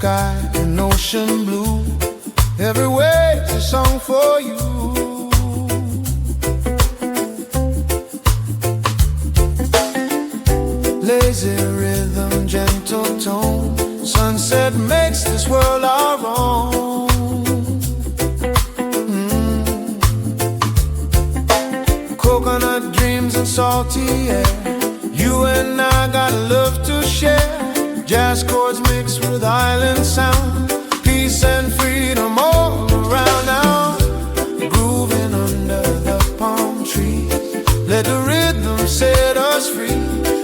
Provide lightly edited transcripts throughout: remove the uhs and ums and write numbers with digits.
sky in ocean blue. Every wave's a song for you. Lazy rhythm, gentle tone. Sunset makes this world our own. Coconut dreams and salty air. You and I got love to share. Jazz chords mixed with island sound. Peace and freedom all around now. Grooving under the palm trees. Let the rhythm set us free.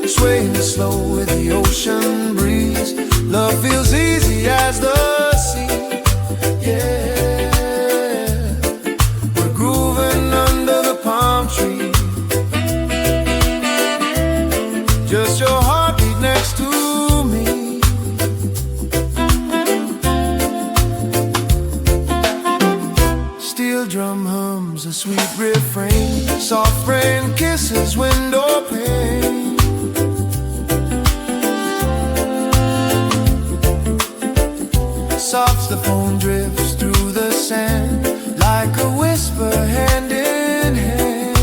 Swaying slow with the ocean breeze. Love feels easy as the sea. Yeah, we're grooving under the palm tree. Just your heartbeat next to me. Steel drum hums a sweet refrain. Soft rain kisses window pane. Saxophone drifts through the sand like a whisper, hand in hand.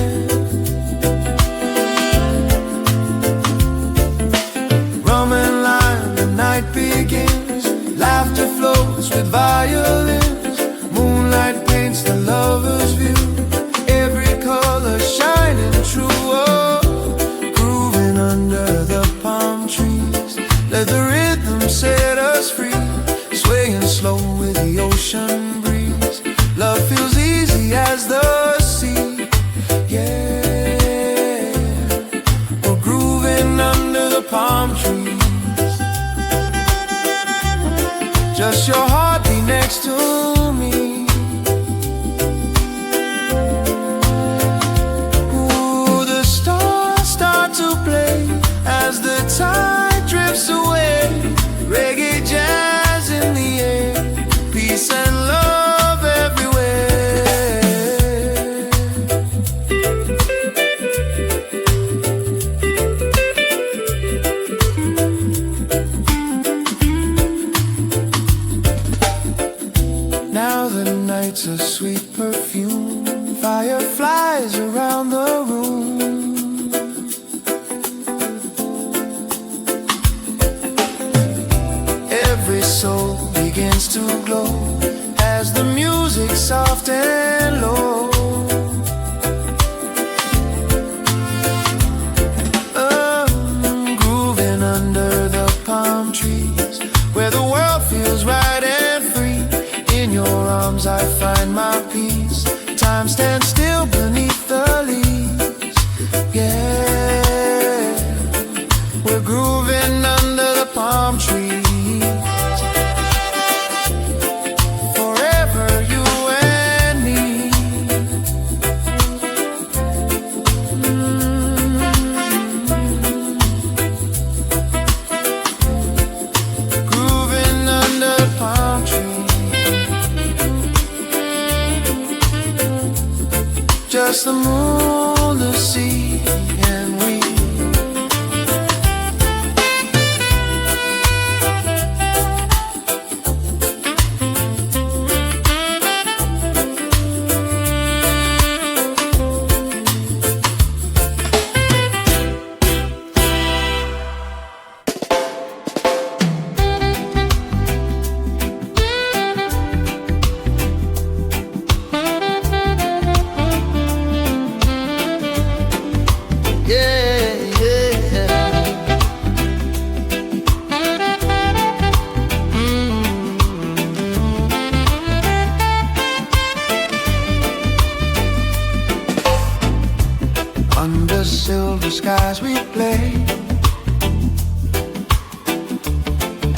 Rum and lime, the night begins. Laughter flows with violins. Moonlight paints the lover's view. Every color shining true. Oh, grooving under the palm trees. Let the rhythm set us free. Swaying slow with the ocean breeze. Love feels easy as the sea. Yeah, we're grooving under the palm trees. Just your heartbeat next to me. Ooh, the stars start to play as the tide drifts away. Reggae jazz in the air, peace and love everywhere. Now the night's a sweet perfume. Fireflies around the room. Every soul begins to glow as the music's soft and low. Grooving under the palm trees, where the world feels right and free. In your arms I find my peace. Time stands still beneath the leaves. Yeah, we're grooving under the palm trees. Just the moon, the sea, and we. Under silver skies we play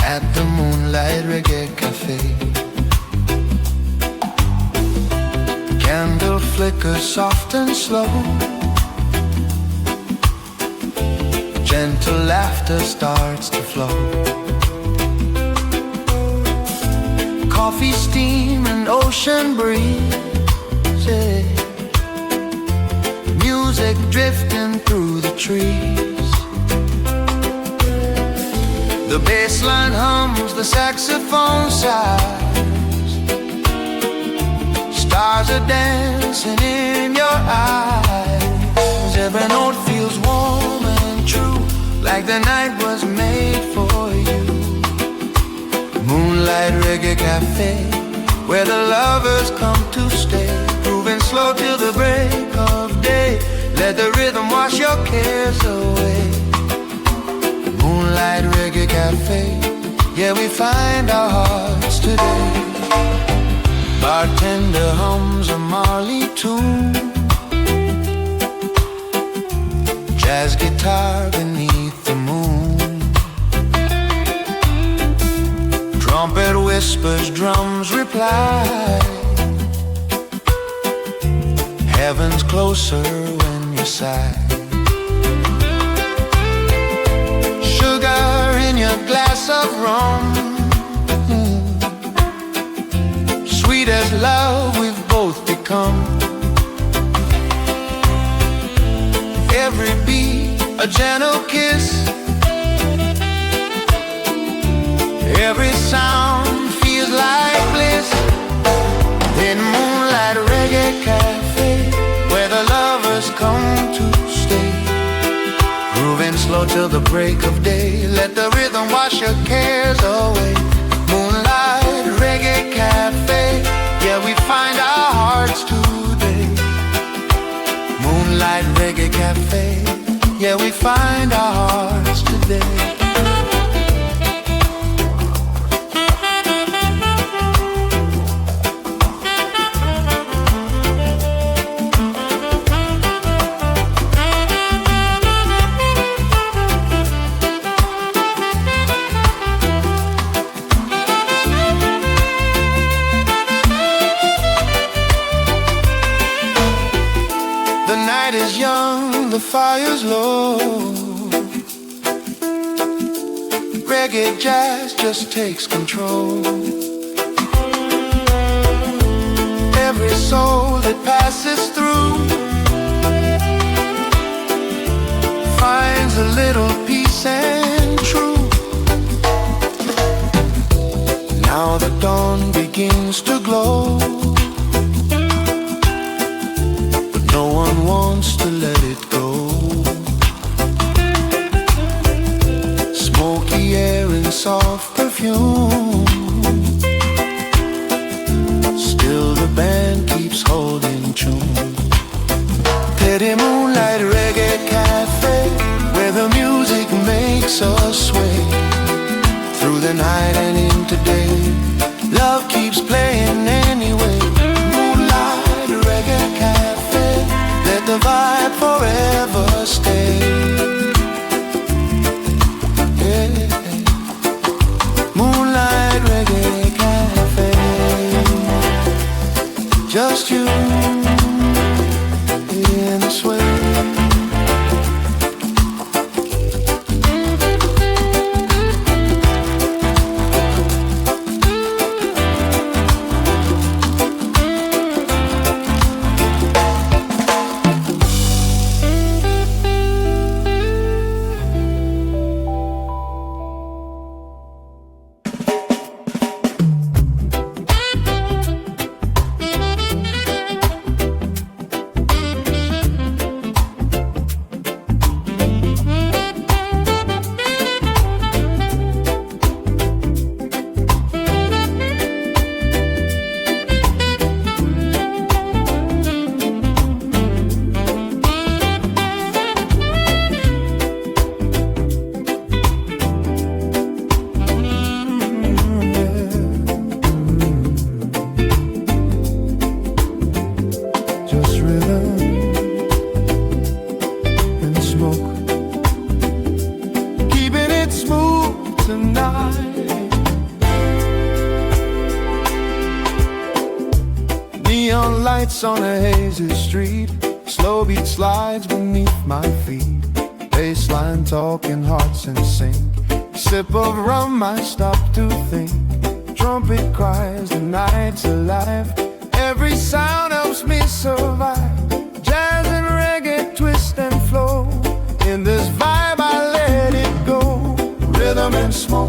at the Moonlight Reggae Cafe. Candle flickers soft and slow. Gentle laughter starts to flow. Coffee steam and ocean breeze. Music drifting through the trees. The bass line hums, the saxophone sighs. Stars are dancing in your eyes. Every note feels warm and true, like the night was made for you. Moonlight Reggae Cafe, where the lovers come to stay. Grooving slow till the break of day. Let the rhythm wash your cares away. Moonlight Reggae Cafe, yeah, we find our hearts today. Bartender hums a Marley tune. Jazz guitar beneath the moon. Trumpet whispers, drums reply. Heaven's closer when you sigh. Sugar in your glass of rum, sweet as love we've both become. Every beat a gentle kiss. Every sound feels like bliss. In Moonlight Reggae Cafe, where the lovers come to stay. Grooving slow till the break of day. Let the rhythm wash your cares away. Moonlight Reggae Cafe, yeah, we find our hearts today. Moonlight Reggae Cafe, yeah, we find our hearts today. The night is young, the fire's low. Reggae Jazz just takes control. Every soul that passes through finds a little peace and truth. Now the dawn begins to glow. No one wants to let it go. Smoky air and soft perfume. Still the band keeps holding tune. Pretty Moonlight Reggae Cafe, where the music makes us sway. Through the night and into day, love keeps playing anyway. Moonlight Reggae Cafe, let the vibe forever stay. Yeah. Moonlight Reggae Cafe, just you in the sway. Neon lights on a hazy street, slow beat slides beneath my feet. Bassline talking, hearts in sync. Sip of rum, I stop to think. Trumpet cries, the night's alive. Every sound helps me survive. Jazz and reggae twist and flow. In this vibe I let it go. Rhythm and smoke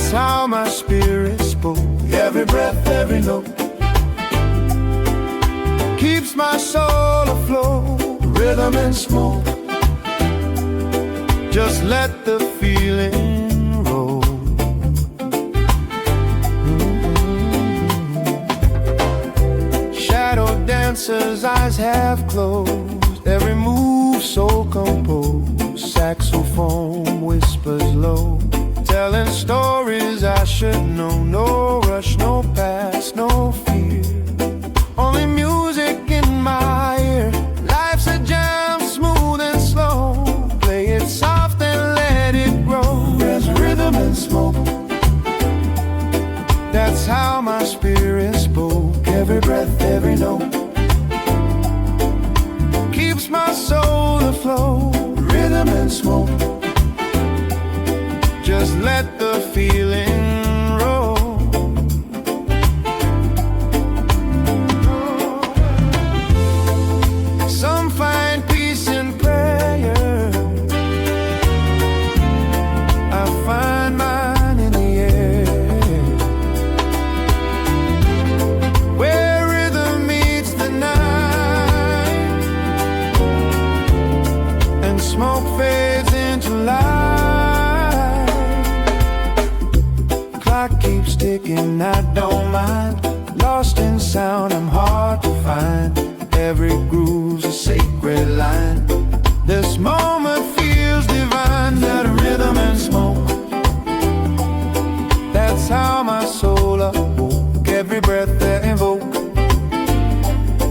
That's how my spirit spoke. Every breath, every note keeps my soul afloat. Rhythm and smoke, just let the feeling roll. Shadow dancers' eyes have closed, every move so composed. Saxophone whispers low, telling stories I should know. No rush, no past, no fear, only music in my ear. Life's a jam, smooth and slow. Play it soft and let it grow. There's rhythm and smoke, that's how my spirit spoke. Every breath, every note keeps my soul afloat. Rhythm and smoke, just let the feeling roll. Some find peace in prayer, I find mine in the air, where rhythm meets the night and smoke fades into light. Clock keeps ticking, I don't mind. Lost in sound, I'm hard to find. Every groove's a sacred line. This moment feels divine. That rhythm and smoke, that's how my soul awoke. Every breath I invoke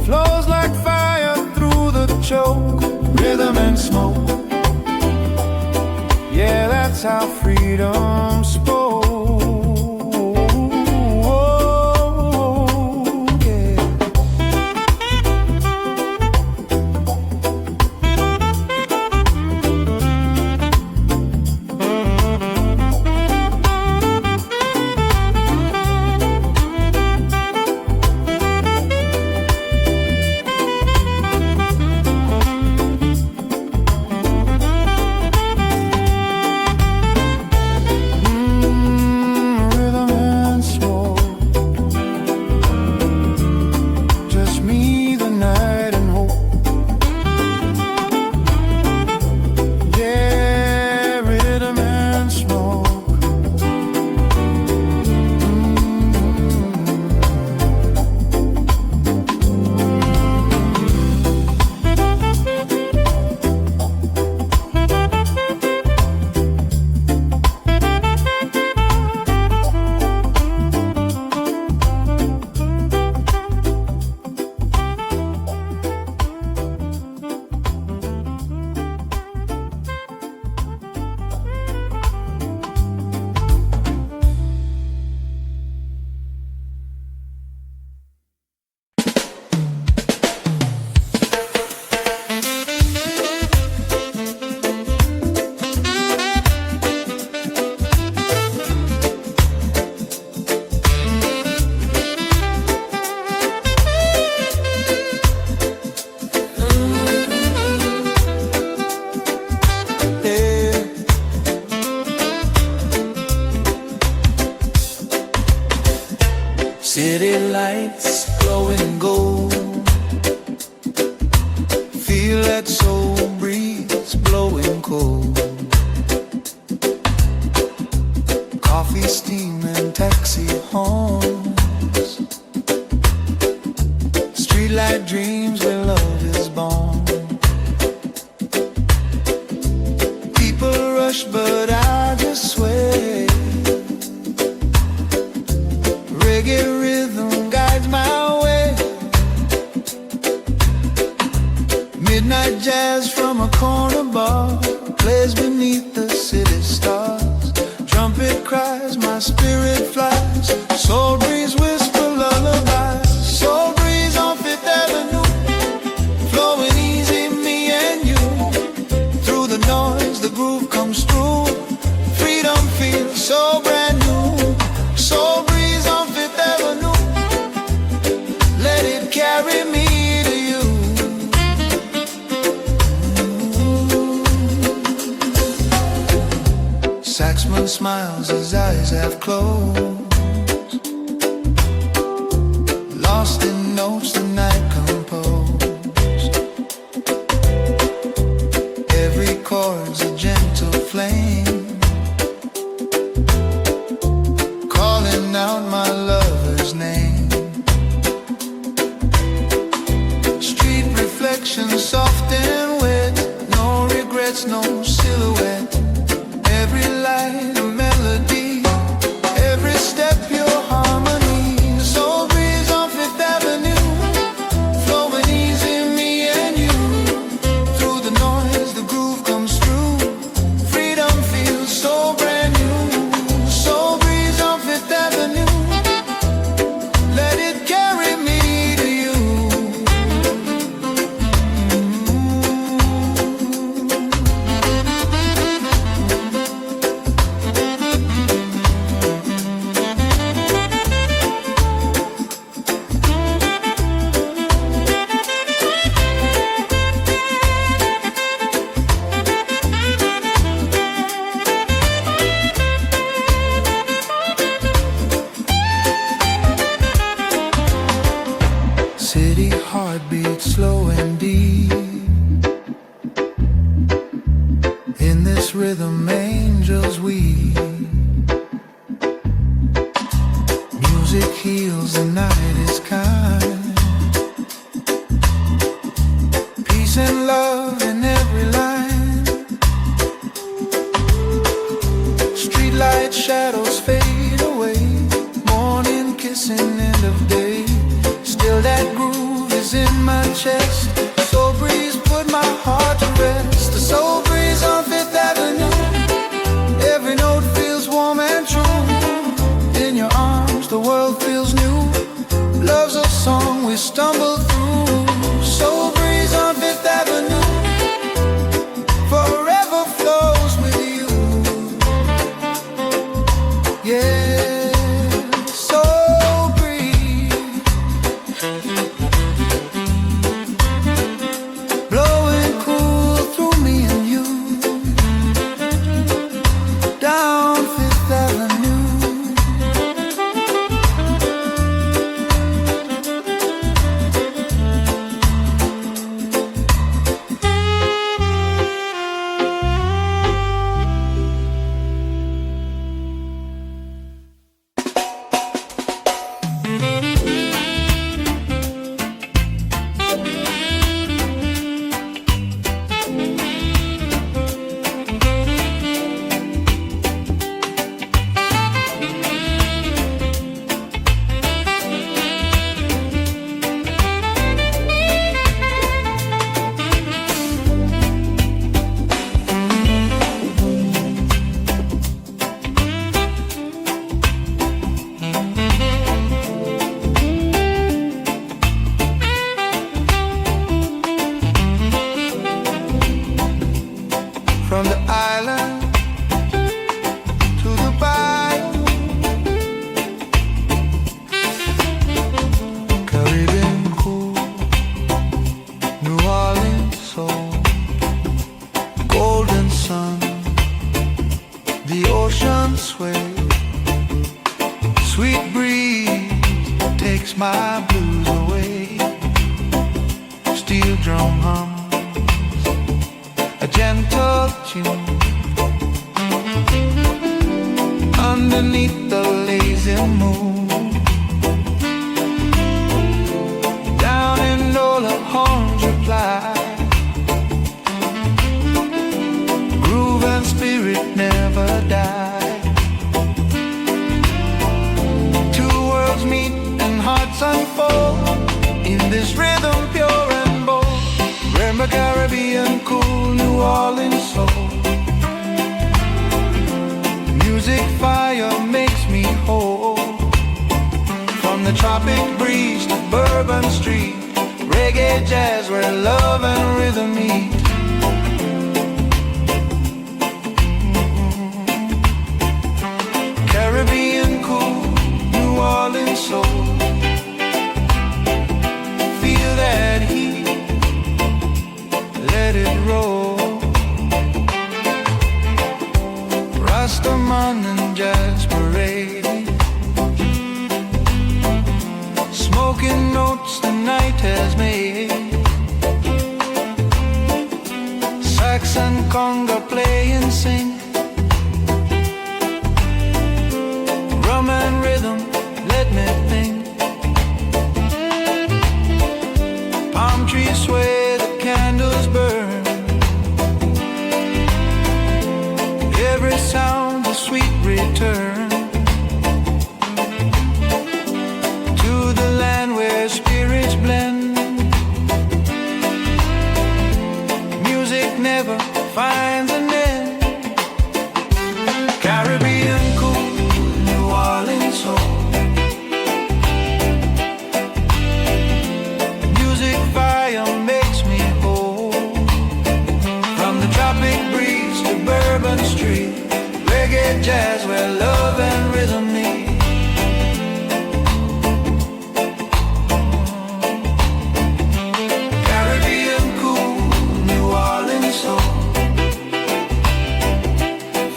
flows like fire through the choke. Rhythm and smoke, yeah, that's how freedom spoke. City lights glowing gold, feel that soul breeze blowing cold. Coffee, steam and taxi horns, streetlight dreams where love is born. People rush but I just sway. Reggae rhythm guides my way. Midnight jazz from a corner bar plays beneath the city stars. Trumpet cries, my spirit flies. Soul breeze whisper lullabies. Soul breeze on Fifth Avenue, flowing easy, me and you. Through the noise, the groove comes through. Freedom feels so brand new. Soul breeze on Fifth Avenue, let it carry me to you. Saxman smiles, his eyes have closed. Lost in notes the night composed. Every chord's a gentle flame, calling out my lover's name. Street reflections soft and wet, no regrets, no silhouette. Every light a melody, every step pure harmony. The soul breeze on Fifth Avenue, flowing easy, me and you. Through the noise, the groove comes through. Freedom feels so brand new. Soul breeze on Fifth Avenue, let it carry me to you. City heartbeat slow and deep. In this rhythm angels weep. Music heals, the night is kind. Peace and love in every line. Streetlight shadows fade away. Morning kissing, end of day. Still that groove is in my chest. Soul breeze put my heart to rest. The soul breeze on Fifth Avenue, every note feels warm and true. In your arms the world feels new. Love's a song we stumble through. Soul breeze on Fifth Avenue, forever flows with you. Yeah, soul breeze, blowing cool through me and you. Down Fifth Avenue. From the island to the bayou, Caribbean cool, New Orleans soul, golden sun, the ocean sway, sweet breeze takes my blues away, steel drum hum, a gentle tune underneath the lazy moon. Down in Nola horns reply, groove and spirit never die. Two worlds meet and hearts unfold in this rhythm pure and bold. Remember Caribbean cool, New Orleans soul. Music fire makes me whole. From the tropic breeze to Bourbon Street, reggae jazz where love and rhythm meet. Caribbean cool, New Orleans soul. Feel that heat, let it roll. Rasta conga play and sing. Drum and rhythm, let me think. Palm trees sway, the candles burn. Every sound a sweet return to the land where spirits blend. Music never finds an end. Caribbean cool, New Orleans soul. Music fire makes me whole. From the tropic breeze to Bourbon Street, Reggae Jazz where love and rhythm meet. Caribbean cool, New Orleans soul.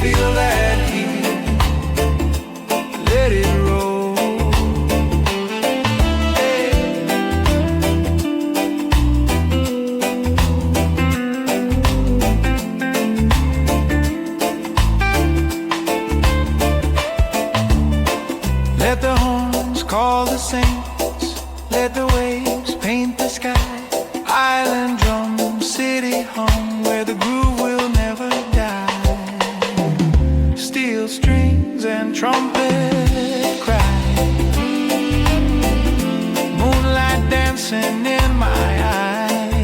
Feel that heat, let it roll. Hey. Let the horns call the saints, let the waves paint the sky. Island drum, city hum, where the groove will never die. Steel strings and trumpet cry. Moonlight dancing in my eye.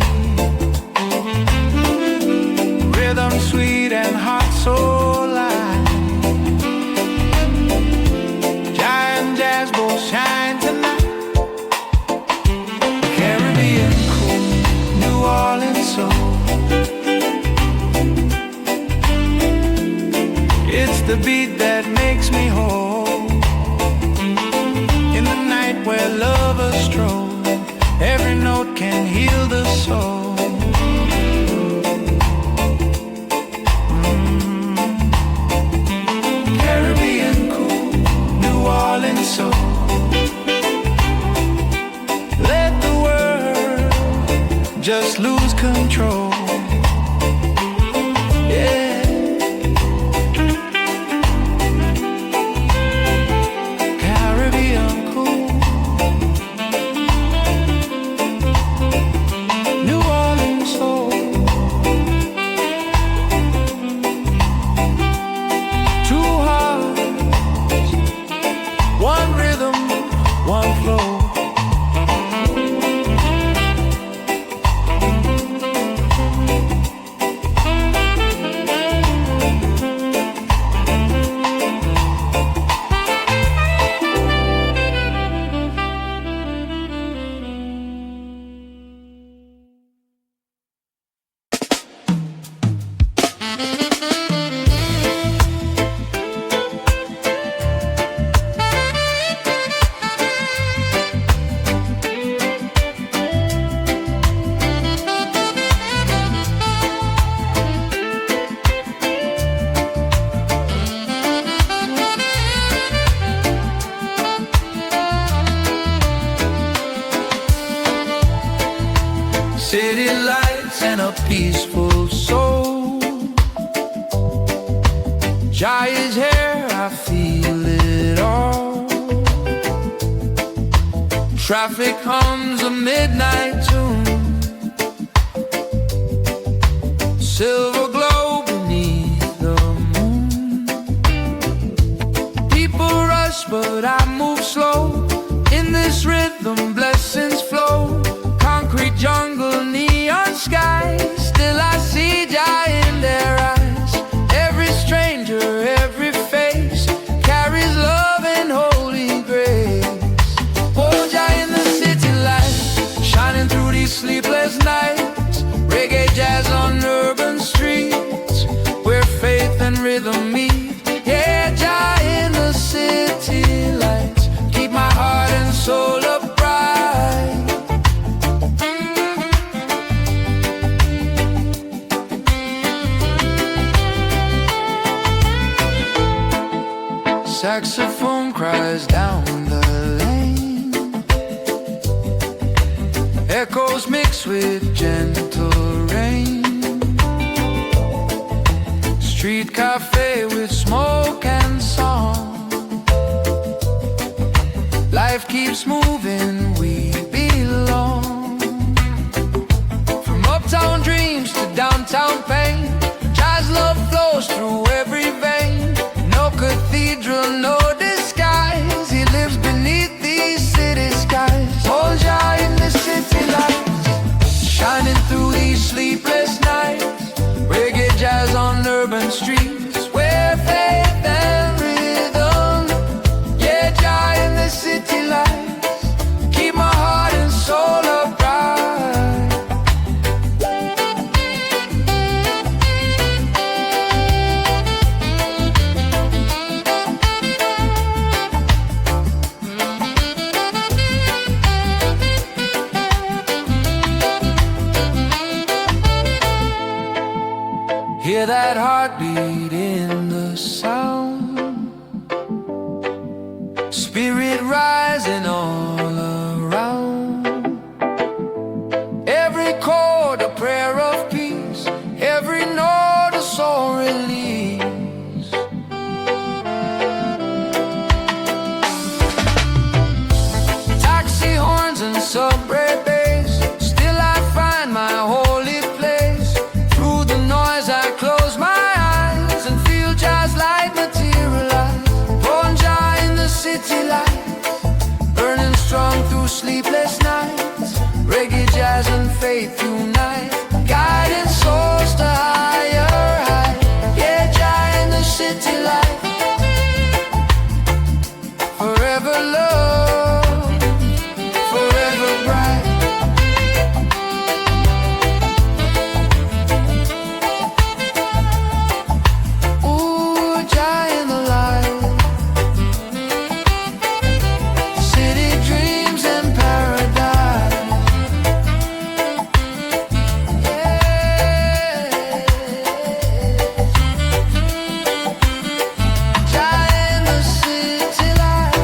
Rhythm sweet and heart so light. Giant jazz both shine tonight. Caribbean cool, New Orleans soul. It's the beat that makes me whole. In the night where lovers stroll, every note can heal the soul. Caribbean cool, New Orleans soul. Let the world just lose control. Yeah. Caribbean cool, New Orleans soul. Two hearts, one rhythm, one flow. City lights and a peaceful soul. Jai is here, I feel it all. Traffic hums a midnight tune. Silver glow beneath the moon. People rush, but I move slow. In this rhythm, blessings flow. Concrete jungle, neon sky. Still I see Jai in their eyes. Every stranger, every face carries love and holy grace. Oh, Jai in the city light, shining through these sleepless nights. Reggae jazz on urban streets, where faith and rhythm meet. Yeah, Jai in the city lights, keep my heart and soul upright. Saxophone cries down the lane. Echoes mix with gentle rain. street cafe with smoke and song. Life keeps moving, we belong. From uptown dreams to downtown pain, jazz love flows through every vein. No cathedral, no disguise, he lives beneath these city skies. Hold ya in the city lights, shining through these sleepless nights. Reggae jazz on urban streets, where faith and rhythm. Yeah, Jah in the city lights, keep my heart and soul upright. Hear that heartbeat in the sound, spirit rising all around. Every chord a prayer of peace, every note a soul release. Taxi horns and subway bass, still I find my holy place. Through the noise I close my eyes and feel jazz light materialize. Born Jah in the city light, burning strong through sleepless nights. Reggae jazz and faith unite, guiding souls to higher heights. Yeah, Jah in the city light, forever love, forever bright. Ooh, Jah in the light, city dreams and paradise. Yeah, Jah in the city light.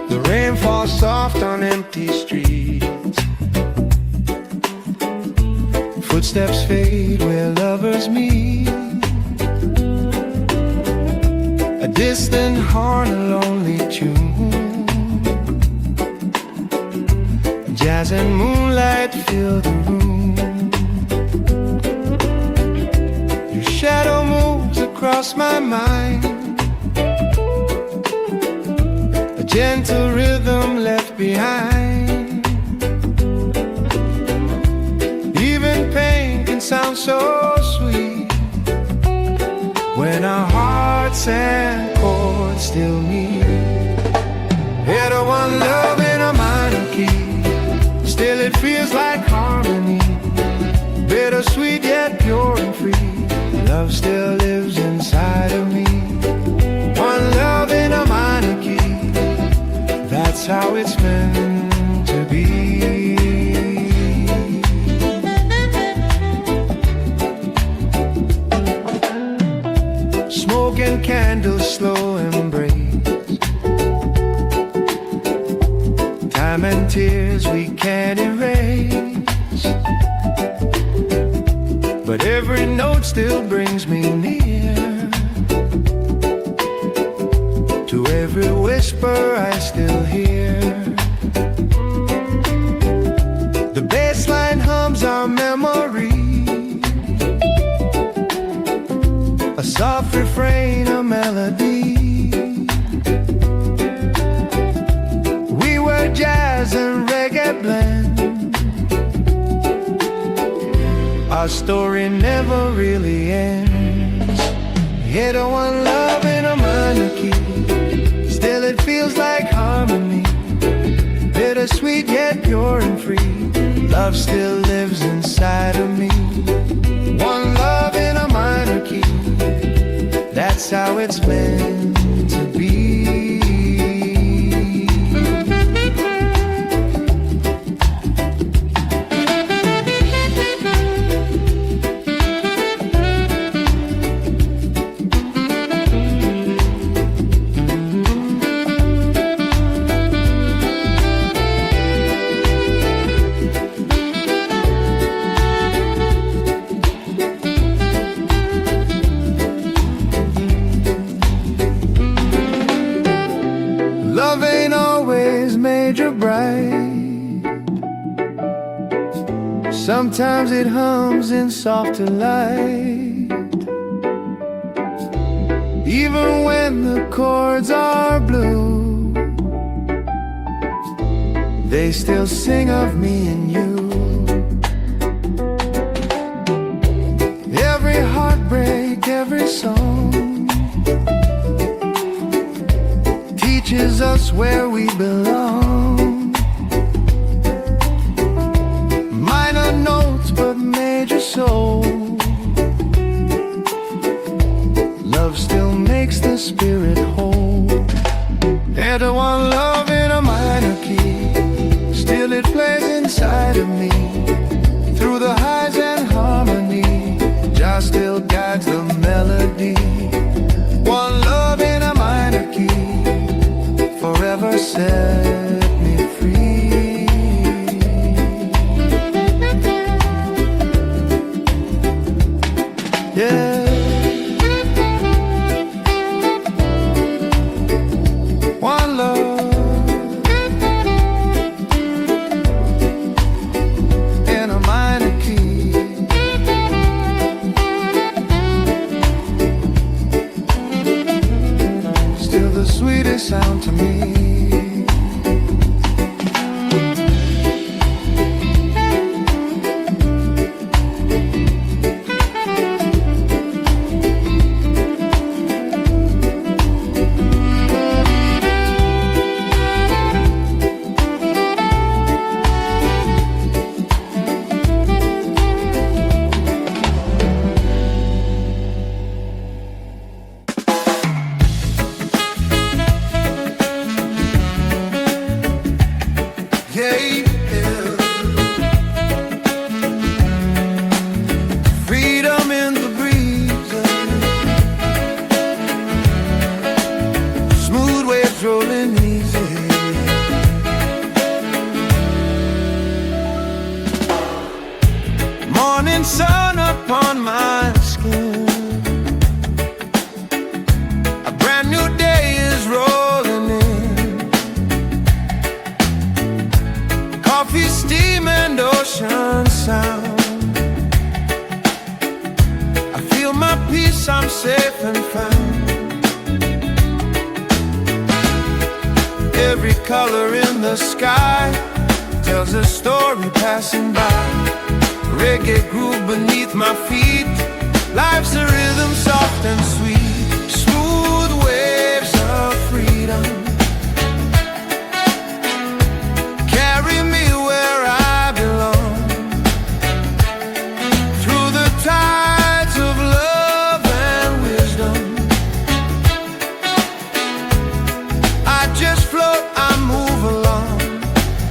The rain falls soft on empty streets, footsteps fade where lovers meet. A distant horn, a lonely tune, jazz and moonlight fill the room. Your shadow moves across my mind, a gentle rhythm left behind. Even pain can sound so sweet when our hearts and chords still meet. Hear the one love in a minor key, still it feels like harmony. Bittersweet yet pure and free, love still lives inside of me. One love in a minor key, that's how it's meant to be. Smoke and candles, slow embrace, time and tears we can't erase, but every note still brings me near. To every whisper I still hear, the bass line hums our memory, a soft refrain, a melody. We were jazz and reggae blend, our story never really ends. Hit a one love in a minor key, still it feels like harmony. Bitter bittersweet yet pure and free. Love still lives inside of me. One love in a minor key. That's how it's meant to be. Love ain't always major bright. Sometimes it hums in softer light. Even when the chords are blue, they still sing of me and you. Every heartbreak, every song teaches us where we belong. Minor notes but major soul. Love still makes the spirit whole. And one love in a minor key, still it plays inside of me. Through the highs and harmony, Jah still guides the melody. One love in a minor key, forever set me free. Yeah. One love in a minor key. Still the sweetest sound to me. Freedom in the breeze, smooth waves rolling easy. Morning sun upon my skin. A brand new day is rolling in. Coffee, steam and ocean sound. My peace, I'm safe and found. Every color in the sky tells a story passing by. Reggae groove beneath my feet. Life's a rhythm soft and sweet.